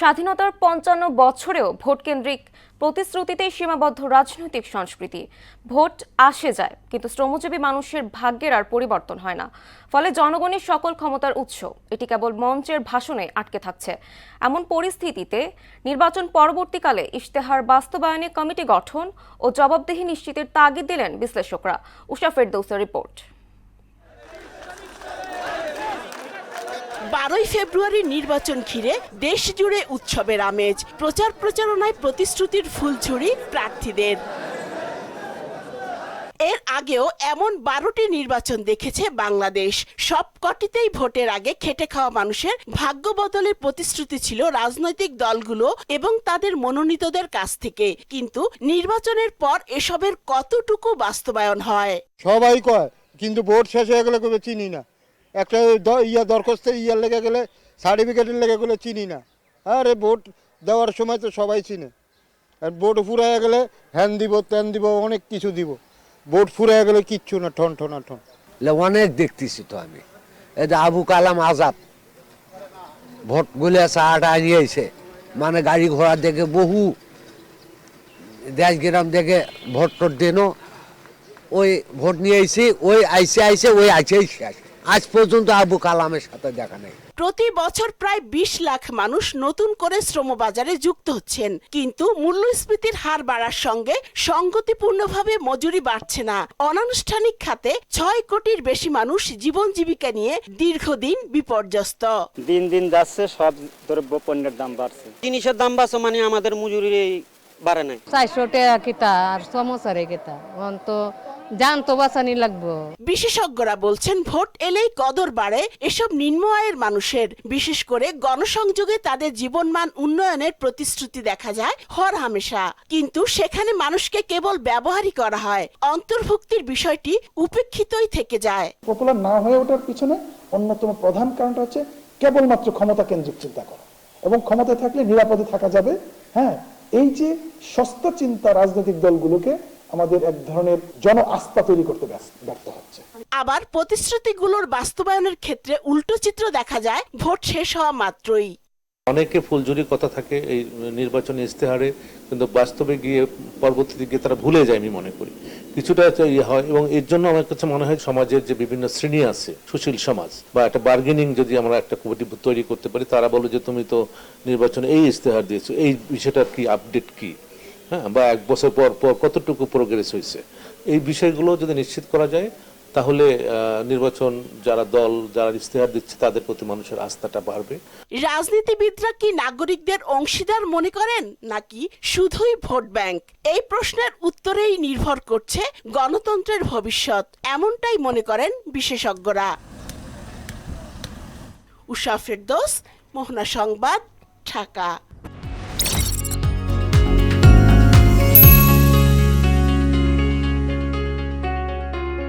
স্বাধীনতার ৫৫ বছরেও ভোটকেন্দ্রিক প্রতিশ্রুতিতে সীমাবদ্ধ রাজনৈতিক সংস্কৃতি। ভোট আসে যায়, কিন্তু শ্রমজীবী মানুষের ভাগ্যের আর পরিবর্তন হয় না। ফলে জনগণের সকল ক্ষমতার উৎস এটি কেবল মঞ্চের ভাষণে আটকে থাকছে। এমন পরিস্থিতিতে নির্বাচন পরবর্তীকালে ইশতেহার বাস্তবায়নে কমিটি গঠন ও জবাবদিহি নিশ্চিতের তাগিদ দিলেন বিশ্লেষকরা। উষা ফেরদৌসের রিপোর্ট। 12 ফেব্রুয়ারি নির্বাচন ঘিরে দেশ জুড়ে উৎসবের আমেজ। প্রচার প্রচারণায় প্রতিশ্রুতির ফুলঝুরি প্রার্থীদের। এর আগেও এমন 12টি নির্বাচন দেখেছে বাংলাদেশ। সবকটিতেই ভোটের আগে খেটে খাওয়া মানুষের ভাগ্য বদলের প্রতিশ্রুতি ছিল রাজনৈতিক দলগুলো এবং তাদের মনোনীতদের কাছ থেকে। কিন্তু নির্বাচনের পর এসবের কতটুকু বাস্তবায়ন হয়? সবাই কয়, কিন্তু ভোট শেষ হয়ে গেলে কেউ চিনি না। একটা দরখাস্ত লেগে গেলে, সার্টিফিকেটের লেগে গেলে চিনি না। আরে ভোট দেওয়ার সময় তো সবাই চিনে। আর ভোট ফুরাইয়া গেলে হ্যান দিব, ত্যান দিব, অনেক কিছু দিব। ভোট ফুরাইয়া গেলে কিচ্ছু না, ঠন ঠন ঠন। অনেক দেখতেছি তো আমি, এই যে আবু কালাম আজাদ ভোট গুলে চাটা নিয়েছে, মানে গাড়ি ঘোড়া দেখে বহু দেশ গ্রাম দেখে ভোট টোট দেন, ওই ভোট নিয়েছি, ওই আইসে ওই আইসেই শেষ। আজ পর্যন্ত আবু কালামের সাথে দেখা নেই। প্রতি বছর প্রায় 20 লাখ মানুষ নতুন করে শ্রমবাজারে যুক্ত হচ্ছেন, কিন্তু মূল্যস্ফীতির হার বাড়ার সঙ্গে সঙ্গতিপূর্ণভাবে মজুরি বাড়ছে না। অনানুষ্ঠানিক খাতে 6 কোটির বেশি মানুষ জীবন জীবিকা নিয়ে দীর্ঘদিন বিপর্যস্ত। দিন দিন যাচ্ছে, সব দ্রব্য পণ্যের দাম বাড়ছে। জিনিসের দাম বাড়ছে, মানে আমাদের মজুরি বাড়ে নাই। 400 টাকা কিতা আর সমস্যারে কিতা তো জান তো বাঁচানি লাগবো। বিশেষজ্ঞরা বলছেন, ভোট এলেই কদর বাড়ে এসব নিম্ন আয়ের মানুষের। বিশেষ করে গণসংযোগে তাদের জীবনমান উন্নয়নের প্রতিশ্রুতি দেখা যায় হর হামেশা, কিন্তু সেখানে মানুষকে কেবল ব্যবহারই করা হয়। অন্তর্ভুক্তির বিষয়টি উপেক্ষিতই থেকে যায়। পপুলার না হয়ে ওঠার পিছনে অন্যতম প্রধান কারণটা হচ্ছে কেবলমাত্র ক্ষমতা কেন্দ্রিক চিন্তা করা, এবং ক্ষমতায় থাকলে নিরাপদে থাকা যাবে। হ্যাঁ, এই যে সস্তা চিন্তা রাজনৈতিক দলগুলোকে আমাদের এক ধরনের জন আস্থা তৈরি করতে ব্যর্থ হচ্ছে। আবার প্রতিশ্রুতিগুলোর বাস্তবায়নের ক্ষেত্রে উল্টো চিত্র দেখা যায় ভোট শেষ হওয়া মাত্রই। অনেকে ফুলঝুরি কথা থাকে এই নির্বাচনী ইশতেহারে, কিন্তু বাস্তবে গিয়ে পরবর্তীতে গিয়ে তারা ভুলে যায়। আমি মনে করি কিছুটা ইয়ে হয়, এবং এর জন্য আমার কাছে মনে হয় সমাজের যে বিভিন্ন শ্রেণী আছে, সুশীল সমাজ বা একটা বার্গেনিং যদি আমরা একটা কমিটি তৈরি করতে পারি, তারা বলে যে তুমি তো নির্বাচনে এই ইশতেহার দিয়েছো, এই বিষয়টার কি আপডেট কি, হ্যাঁ, বা 1 বছর পর পর কতটুকু প্রোগ্রেস হয়েছে, এই বিষয়গুলো যদি নিশ্চিত করা যায়, তাহলে নির্বাচন যারা ইশতেহার দিচ্ছে তাদের প্রতি মানুষের আস্থাটা বাড়বে। রাজনীতিবিদরা কি নাগরিকদের অংশীদার মনে করেন, নাকি শুধুই ভোট ব্যাংক? এই প্রশ্নের উত্তরেই নির্ভর করছে গণতন্ত্রের ভবিষ্যৎ, এমনটাই মনে করেন বিশেষজ্ঞরা। উষা ফেরদৌস, মোহনা সংবাদ, ঢাকা।